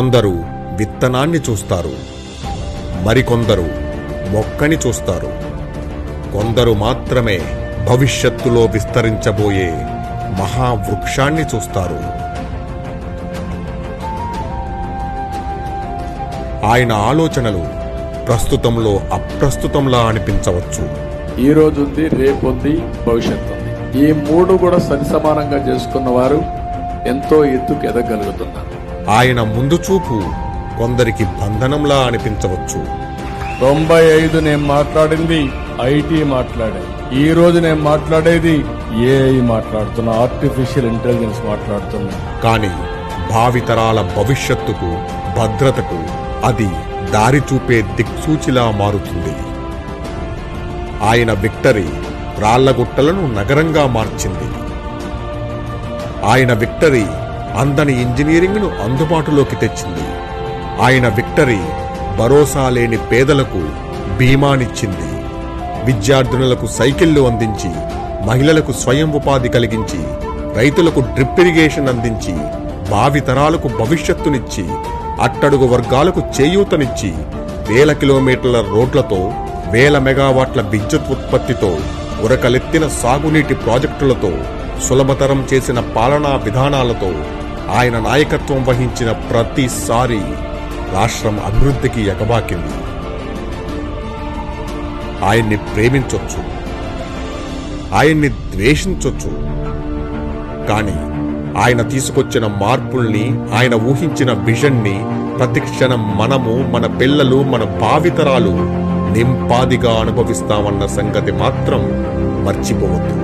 కొందరు విత్తనాన్ని చూస్తారు, మరికొందరు మొక్కని చూస్తారు. కొందరు మాత్రమే భవిష్యత్తులో విస్తరించబోయే మహావృక్షాన్ని చూస్తారు. ఆయన ఆలోచనలు ప్రస్తుతంలో అప్రస్తుతంలా అనిపించవచ్చు. ఈ రోజు ఉంది, రేపొంది, భవిష్యత్తు ఉంది. ఈ మూడు కూడా సరిసమానంగా చేసుకున్న వారు ఎంతో ఎత్తుకు ఎదగలుగుతున్నారు. ఆయన ముందు చూపు కొందరికి బంధనంలా అనిపించవచ్చు. 95 నేను మాట్లాడింది ఐటీ మాట్లాడాను. ఈ రోజు నేను మాట్లాడేది ఏఐ మాట్లాడుతున్నా, ఆర్టిఫిషియల్ ఇంటెలిజెన్స్ మాట్లాడుతున్నా. కాని భావితరాల భవిష్యత్తుకు, భద్రతకు అది దారి చూపే దిక్సూచిలా మారుతుంది. ఆయన విక్టరీ రాళ్లగుట్టలను నగరంగా మార్చింది. ఆయన విక్టరీ అందని ఇంజనీరింగ్ను అందుబాటులోకి తెచ్చింది. ఆయన విక్టరీ భరోసా లేని పేదలకు బీమానిచ్చింది. విద్యార్థినులకు సైకిళ్లు అందించి, మహిళలకు స్వయం ఉపాధి కలిగించి, రైతులకు డ్రిప్ ఇరిగేషన్ అందించి, భావితరాలకు భవిష్యత్తునిచ్చి, అట్టడుగు వర్గాలకు చేయూతనిచ్చి, వేల కిలోమీటర్ల రోడ్లతో, వేల మెగావాట్ల విద్యుత్ ఉత్పత్తితో, ఉరకలెత్తిన సాగునీటి ప్రాజెక్టులతో, సులభతరం చేసిన పాలనా విధానాలతో ఆయన నాయకత్వం వహించిన ప్రతిసారి రాష్ట్రం అభివృద్ధికి ఎగబాకింది. ఆయన్ని ప్రేమించొచ్చు, ఆయన్ని ద్వేషించొచ్చు, కానీ ఆయన తీసుకొచ్చిన మార్పుల్ని, ఆయన ఊహించిన విజన్ని ప్రతిక్షణం మనము, మన పిల్లలు, మన భావితరాలు నింపాదిగా అనుభవిస్తామన్న సంగతి మాత్రం మర్చిపోవద్దు.